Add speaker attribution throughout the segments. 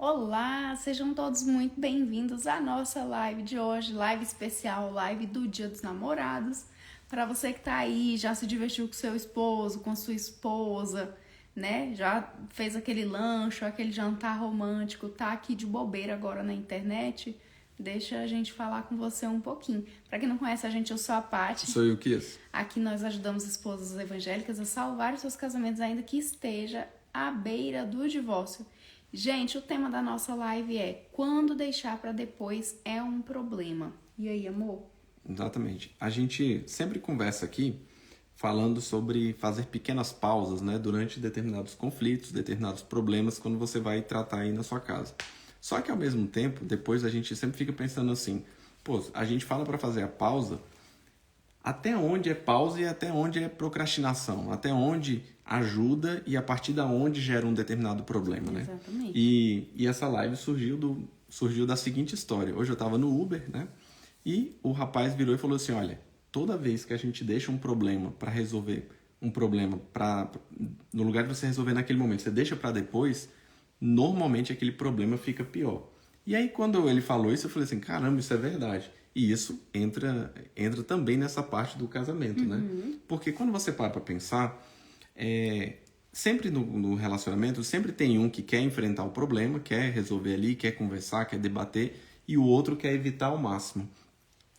Speaker 1: Olá, sejam todos muito bem-vindos à nossa live de hoje, live especial, live do Dia dos Namorados. Para você que tá aí, já se divertiu com seu esposo, com sua esposa, né? Já fez aquele lanche, aquele jantar romântico, tá aqui de bobeira agora na internet? Deixa a gente falar com você um pouquinho. Para quem não conhece a gente, eu sou a Paty.
Speaker 2: Sou eu, Kias.
Speaker 1: Aqui nós ajudamos esposas evangélicas a salvar os seus casamentos ainda que esteja à beira do divórcio. Gente, o tema da nossa live é quando deixar para depois é um problema. E aí, amor?
Speaker 2: Exatamente. A gente sempre conversa aqui falando sobre fazer pequenas pausas, né, durante determinados conflitos, determinados problemas quando você vai tratar aí na sua casa. Só que ao mesmo tempo, depois a gente sempre fica pensando assim, pô, a gente fala para fazer a pausa, até onde é pausa e até onde é procrastinação, até onde ajuda e a partir da onde gera um determinado problema, né?
Speaker 1: Exatamente.
Speaker 2: E essa live surgiu da seguinte história. Hoje eu estava no Uber, né? E o rapaz virou e falou assim, olha, toda vez que a gente deixa um problema para resolver, um problema no lugar de você resolver naquele momento, você deixa para depois, normalmente aquele problema fica pior. E aí quando ele falou isso, eu falei assim, caramba, isso é verdade. E isso entra também nessa parte do casamento, né? Porque quando você para pensar, sempre no relacionamento, sempre tem um que quer enfrentar o problema, quer resolver ali, quer conversar, quer debater, e o outro quer evitar ao máximo.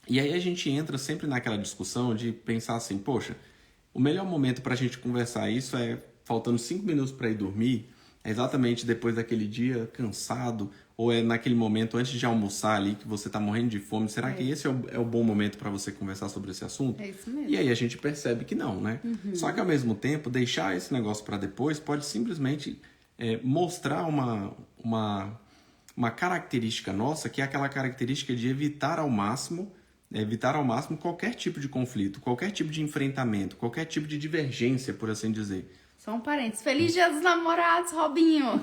Speaker 2: E aí a gente entra sempre naquela discussão de pensar assim, poxa, o melhor momento para a gente conversar isso é faltando 5 minutos para ir dormir, é exatamente depois daquele dia cansado, ou é naquele momento antes de almoçar ali que você está morrendo de fome. Será que esse é o bom momento para você conversar sobre esse assunto?
Speaker 1: É isso mesmo.
Speaker 2: E aí a gente percebe que não, né? Só que ao mesmo tempo, deixar esse negócio para depois pode simplesmente mostrar uma característica nossa, que é aquela característica de evitar ao máximo qualquer tipo de conflito, qualquer tipo de enfrentamento, qualquer tipo de divergência, por assim dizer.
Speaker 1: Só um parênteses. Feliz Dia dos Namorados, Robinho!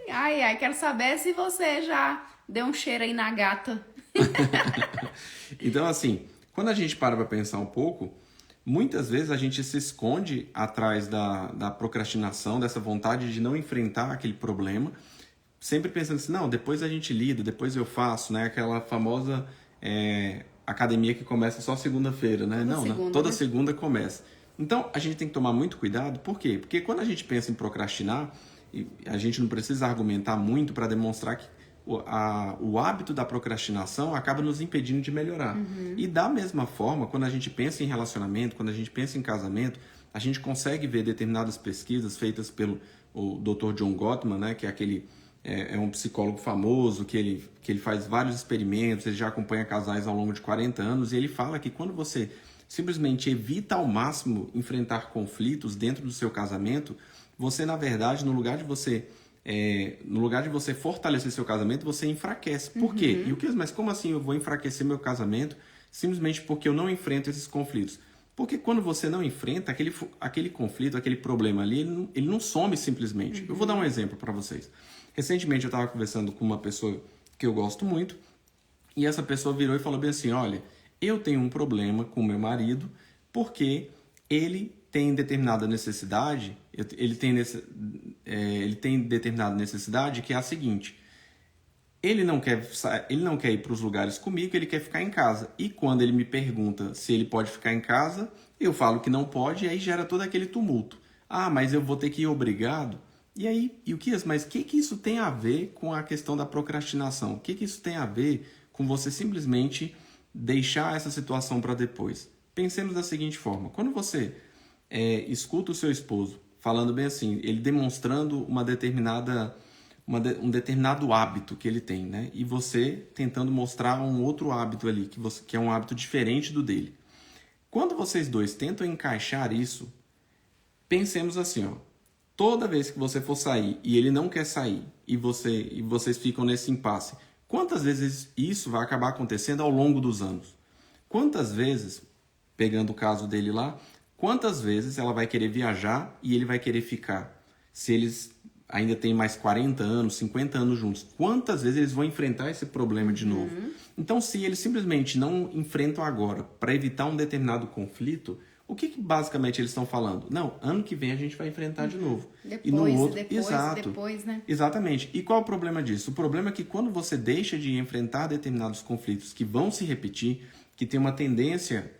Speaker 1: Ai, quero saber se você já deu um cheiro aí na gata.
Speaker 2: Então, assim, quando a gente para pensar um pouco, muitas vezes a gente se esconde atrás da procrastinação, dessa vontade de não enfrentar aquele problema, sempre pensando assim, não, depois a gente lida, depois eu faço, né? Aquela famosa academia que começa só segunda-feira, né? Toda segunda começa. Então, a gente tem que tomar muito cuidado. Por quê? Porque quando a gente pensa em procrastinar, a gente não precisa argumentar muito para demonstrar que o hábito da procrastinação acaba nos impedindo de melhorar. E da mesma forma, quando a gente pensa em relacionamento, quando a gente pensa em casamento, a gente consegue ver determinadas pesquisas feitas pelo o Dr. John Gottman, né, que é um psicólogo famoso, que ele faz vários experimentos, ele já acompanha casais ao longo de 40 anos, e ele fala que quando você simplesmente evita ao máximo enfrentar conflitos dentro do seu casamento, você, na verdade, no lugar de você fortalecer seu casamento, você enfraquece. Por quê? E o que? Mas como assim eu vou enfraquecer meu casamento simplesmente porque eu não enfrento esses conflitos? Porque quando você não enfrenta aquele conflito, aquele problema ali, ele não some simplesmente. Eu vou dar um exemplo para vocês. Recentemente eu estava conversando com uma pessoa que eu gosto muito, e essa pessoa virou e falou bem assim, olha, eu tenho um problema com meu marido porque ele tem determinada necessidade, ele tem determinada necessidade que é a seguinte, ele não quer ir para os lugares comigo, ele quer ficar em casa. E quando ele me pergunta se ele pode ficar em casa, eu falo que não pode e aí gera todo aquele tumulto. Ah, mas eu vou ter que ir obrigado? E aí, mas o que isso tem a ver com a questão da procrastinação? O que isso tem a ver com você simplesmente deixar essa situação para depois? Pensemos da seguinte forma, quando você escuta o seu esposo falando bem assim, ele demonstrando um determinado hábito que ele tem, né? E você tentando mostrar um outro hábito ali, que é um hábito diferente do dele. Quando vocês dois tentam encaixar isso, pensemos assim, ó, toda vez que você for sair e ele não quer sair e vocês ficam nesse impasse, quantas vezes isso vai acabar acontecendo ao longo dos anos? Quantas vezes, pegando o caso dele lá, quantas vezes ela vai querer viajar e ele vai querer ficar? Se eles ainda têm mais 40 anos, 50 anos juntos, quantas vezes eles vão enfrentar esse problema de novo? Então, se eles simplesmente não enfrentam agora para evitar um determinado conflito, O que basicamente eles estão falando? Não, ano que vem a gente vai enfrentar de novo.
Speaker 1: Depois,
Speaker 2: e no outro,
Speaker 1: depois, né?
Speaker 2: Exatamente. E qual é o problema disso? O problema é que quando você deixa de enfrentar determinados conflitos que vão se repetir, que tem uma tendência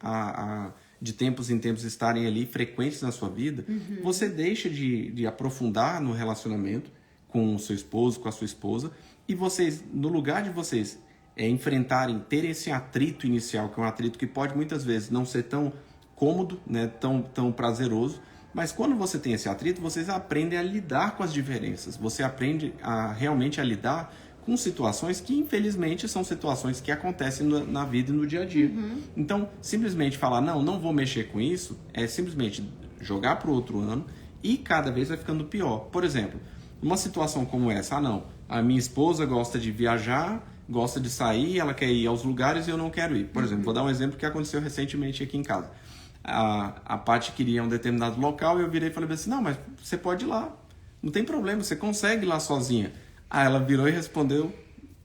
Speaker 2: de tempos em tempos estarem ali frequentes na sua vida, você deixa de aprofundar no relacionamento com o seu esposo, com a sua esposa, e vocês, no lugar de vocês enfrentarem, ter esse atrito inicial, que é um atrito que pode muitas vezes não ser tão cômodo, né, tão prazeroso, mas quando você tem esse atrito, vocês aprendem a lidar com as diferenças, você aprende realmente a lidar com situações que, infelizmente, são situações que acontecem na vida e no dia a dia. Então, simplesmente falar, não vou mexer com isso, é simplesmente jogar para o outro ano e cada vez vai ficando pior. Por exemplo, uma situação como essa, a minha esposa gosta de viajar, gosta de sair, ela quer ir aos lugares e eu não quero ir. Por exemplo, vou dar um exemplo que aconteceu recentemente aqui em casa. A Paty queria um determinado local e eu virei e falei assim, não, mas você pode ir lá, não tem problema, você consegue ir lá sozinha. Aí ela virou e respondeu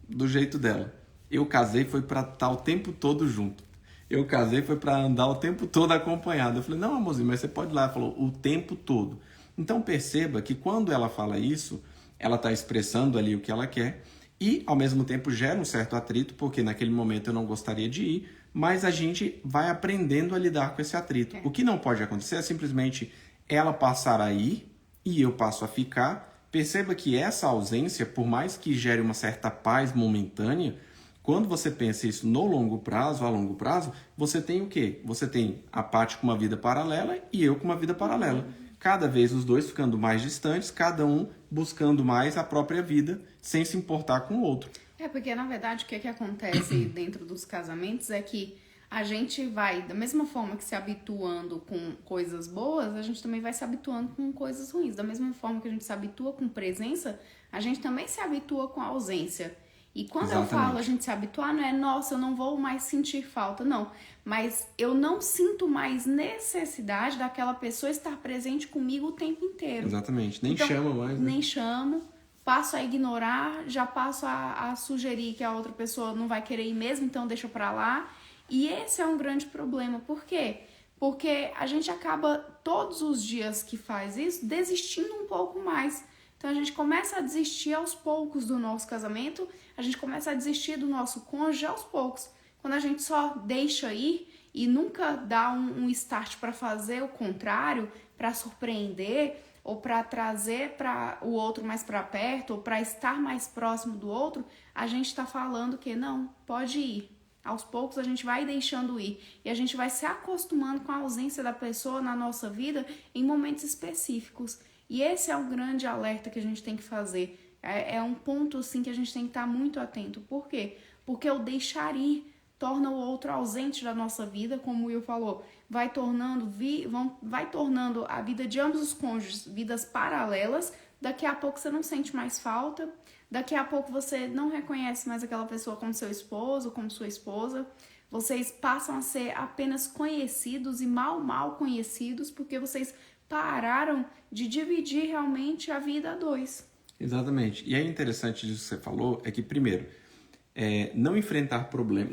Speaker 2: do jeito dela. Eu casei foi para estar o tempo todo junto. Eu casei foi para andar o tempo todo acompanhado. Eu falei, não, amorzinho, mas você pode ir lá. Ela falou, o tempo todo. Então perceba que quando ela fala isso, ela está expressando ali o que ela quer e, ao mesmo tempo, gera um certo atrito, porque naquele momento eu não gostaria de ir, mas a gente vai aprendendo a lidar com esse atrito. O que não pode acontecer é simplesmente ela passar a ir e eu passo a ficar. Perceba que essa ausência, por mais que gere uma certa paz momentânea, quando você pensa isso no longo prazo, a longo prazo, você tem o quê? Você tem a Paty com uma vida paralela e eu com uma vida paralela. Cada vez os dois ficando mais distantes, cada um buscando mais a própria vida, sem se importar com o outro.
Speaker 1: Porque, na verdade, o que acontece dentro dos casamentos é que a gente vai, da mesma forma que se habituando com coisas boas, a gente também vai se habituando com coisas ruins. Da mesma forma que a gente se habitua com presença, a gente também se habitua com ausência. E quando eu falo a gente se habituar, não é, nossa, eu não vou mais sentir falta, não. Mas eu não sinto mais necessidade daquela pessoa estar presente comigo o tempo inteiro.
Speaker 2: Exatamente, nem chama mais, né?
Speaker 1: Nem chamo, passo a ignorar, já passo a sugerir que a outra pessoa não vai querer ir mesmo, então deixa pra lá. E esse é um grande problema. Por quê? Porque a gente acaba, todos os dias que faz isso, desistindo um pouco mais. Então a gente começa a desistir aos poucos do nosso casamento, a gente começa a desistir do nosso cônjuge aos poucos. Quando a gente só deixa ir e nunca dá um start para fazer o contrário, para surpreender ou para trazer para o outro mais para perto ou para estar mais próximo do outro, a gente está falando que não, pode ir. Aos poucos a gente vai deixando ir e a gente vai se acostumando com a ausência da pessoa na nossa vida em momentos específicos. E esse é um grande alerta que a gente tem que fazer. É um ponto assim que a gente tem que estar muito atento. Por quê? Porque o deixar ir torna o outro ausente da nossa vida, como o Will falou, vai tornando a vida de ambos os cônjuges vidas paralelas. Daqui a pouco você não sente mais falta. Daqui a pouco você não reconhece mais aquela pessoa como seu esposo, como sua esposa. Vocês passam a ser apenas conhecidos e mal conhecidos porque vocês pararam de dividir realmente a vida a dois.
Speaker 2: Exatamente. E é interessante disso que você falou, é que, primeiro, não enfrentar problemas,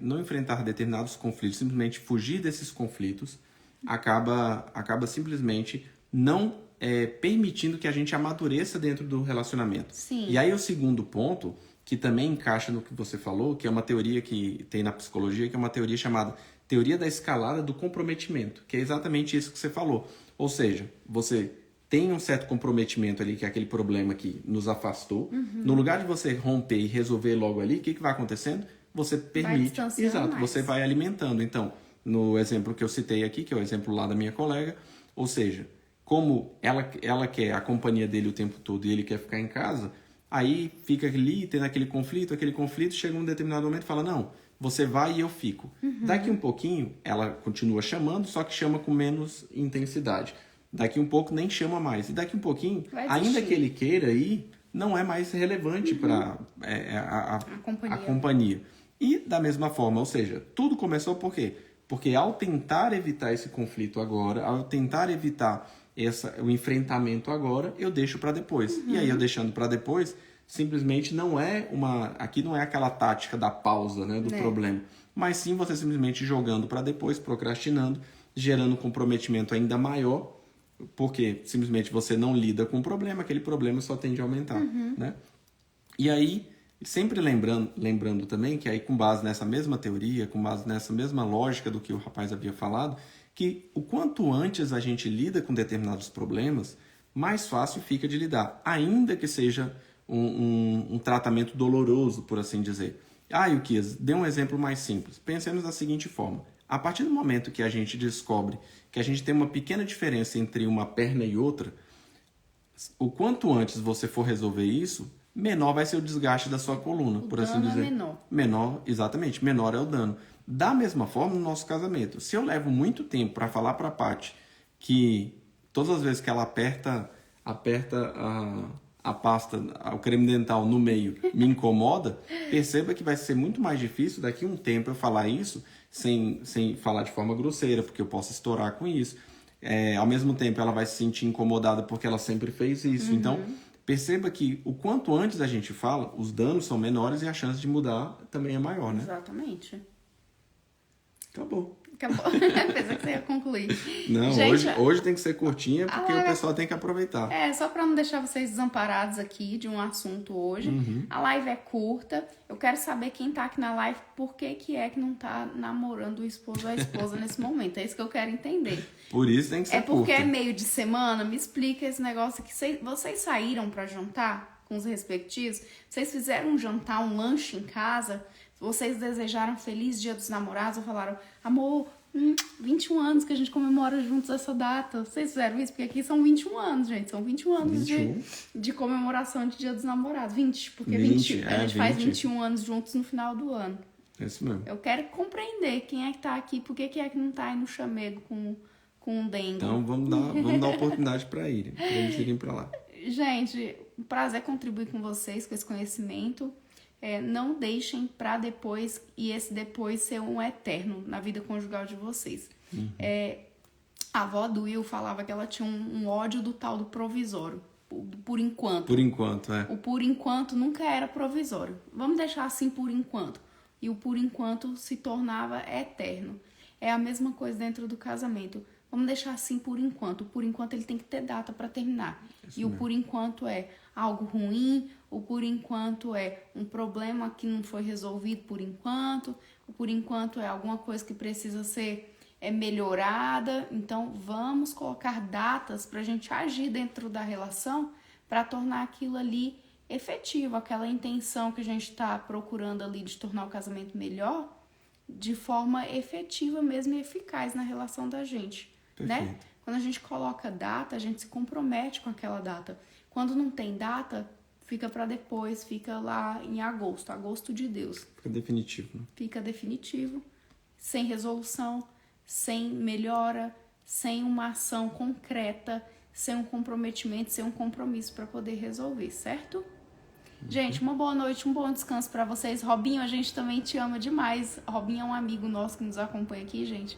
Speaker 2: não enfrentar determinados conflitos, simplesmente fugir desses conflitos, acaba simplesmente não permitindo que a gente amadureça dentro do relacionamento.
Speaker 1: Sim.
Speaker 2: E aí o segundo ponto, que também encaixa no que você falou, que é uma teoria que tem na psicologia, que é uma teoria chamada teoria da escalada do comprometimento, que é exatamente isso que você falou. Ou seja, você tem um certo comprometimento ali, que é aquele problema que nos afastou. No lugar de você romper e resolver logo ali, o que vai acontecendo? Você permite. Exato, mais. Você vai alimentando. Então, no exemplo que eu citei aqui, que é o exemplo lá da minha colega, ou seja, como ela quer a companhia dele o tempo todo e ele quer ficar em casa, aí fica ali, tendo aquele conflito, chega um determinado momento e fala, não, você vai e eu fico. Daqui um pouquinho, ela continua chamando, só que chama com menos intensidade. Daqui um pouco nem chama mais. E daqui um pouquinho, ainda que ele queira ir, não é mais relevante para a companhia. E da mesma forma, ou seja, tudo começou por quê? Porque ao tentar evitar esse conflito agora, ao tentar evitar o enfrentamento agora, eu deixo para depois. E aí eu deixando para depois, simplesmente aqui não é aquela tática da pausa, né, do problema. Mas sim você simplesmente jogando para depois, procrastinando, gerando um comprometimento ainda maior, porque simplesmente você não lida com o problema, aquele problema só tende a aumentar, né? E aí, sempre lembrando também que aí com base nessa mesma teoria, com base nessa mesma lógica do que o rapaz havia falado, que o quanto antes a gente lida com determinados problemas, mais fácil fica de lidar, ainda que seja um tratamento doloroso, por assim dizer. Yukias, dê um exemplo mais simples. Pensemos da seguinte forma. A partir do momento que a gente descobre que a gente tem uma pequena diferença entre uma perna e outra, o quanto antes você for resolver isso, menor vai ser o desgaste da sua coluna, por assim dizer.
Speaker 1: É menor.
Speaker 2: Menor, exatamente, menor é o dano. Da mesma forma, no nosso casamento, se eu levo muito tempo para falar para a Paty que todas as vezes que ela aperta a pasta, o creme dental no meio, me incomoda, perceba que vai ser muito mais difícil daqui a um tempo eu falar isso sem falar de forma grosseira, porque eu posso estourar com isso. Ao mesmo tempo, ela vai se sentir incomodada porque ela sempre fez isso. Então, perceba que o quanto antes a gente fala, os danos são menores e a chance de mudar também é maior, né?
Speaker 1: Exatamente.
Speaker 2: Acabou.
Speaker 1: Pensei que você ia concluir.
Speaker 2: Não, gente, hoje tem que ser curtinha porque o pessoal tem que aproveitar.
Speaker 1: Só pra não deixar vocês desamparados aqui de um assunto hoje. A live é curta. Eu quero saber quem tá aqui na live, por que é que não tá namorando o esposo ou a esposa nesse momento. É isso que eu quero entender.
Speaker 2: Por isso tem que ser curta.
Speaker 1: É porque é meio de semana? Me explica esse negócio aqui. Vocês saíram pra jantar com os respectivos? Vocês fizeram um jantar, um lanche em casa? Vocês desejaram feliz Dia dos Namorados ou falaram, amor, 21 anos que a gente comemora juntos essa data. Vocês fizeram isso? Porque aqui são 21 anos, gente. São 21 anos de comemoração de Dia dos Namorados. 20, porque 20, a gente faz 21 anos juntos no final do ano.
Speaker 2: É isso mesmo.
Speaker 1: Eu quero compreender quem é que tá aqui, por que é que não tá aí no chamego com o dengue.
Speaker 2: Então vamos dar oportunidade para eles irem para lá.
Speaker 1: Gente, um prazer contribuir com vocês, com esse conhecimento. Não deixem para depois, e esse depois ser um eterno na vida conjugal de vocês. A avó do Will falava que ela tinha um ódio do tal do provisório, por enquanto.
Speaker 2: Por enquanto,
Speaker 1: O por enquanto nunca era provisório. Vamos deixar assim por enquanto. E o por enquanto se tornava eterno. É a mesma coisa dentro do casamento. Vamos deixar assim por enquanto. O por enquanto ele tem que ter data para terminar. Isso e mesmo. O por enquanto é algo ruim, o por enquanto é um problema que não foi resolvido por enquanto, o por enquanto é alguma coisa que precisa ser melhorada. Então vamos colocar datas para a gente agir dentro da relação para tornar aquilo ali efetivo, aquela intenção que a gente está procurando ali de tornar o casamento melhor, de forma efetiva mesmo e eficaz na relação da gente, né? Quando a gente coloca data, a gente se compromete com aquela data. Quando não tem data, fica para depois, fica lá em agosto de Deus.
Speaker 2: Fica definitivo. Né?
Speaker 1: Fica definitivo, sem resolução, sem melhora, sem uma ação concreta, sem um comprometimento, sem um compromisso para poder resolver, certo? Gente, uma boa noite, um bom descanso para vocês. Robinho, a gente também te ama demais. Robinho é um amigo nosso que nos acompanha aqui, gente.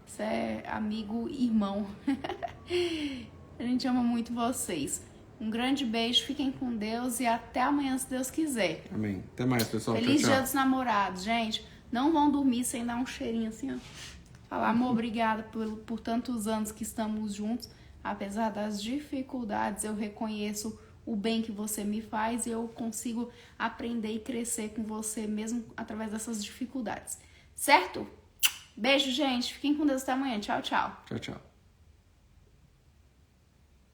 Speaker 1: Isso é amigo irmão. A gente ama muito vocês. Um grande beijo, fiquem com Deus e até amanhã, se Deus quiser.
Speaker 2: Amém. Até mais, pessoal.
Speaker 1: Feliz
Speaker 2: tchau,
Speaker 1: Dia dos Namorados, gente. Não vão dormir sem dar um cheirinho assim, ó. Falar, amor, obrigada por tantos anos que estamos juntos. Apesar das dificuldades, eu reconheço o bem que você me faz e eu consigo aprender e crescer com você mesmo através dessas dificuldades. Certo? Beijo, gente. Fiquem com Deus até amanhã. Tchau, tchau.
Speaker 2: Tchau, tchau.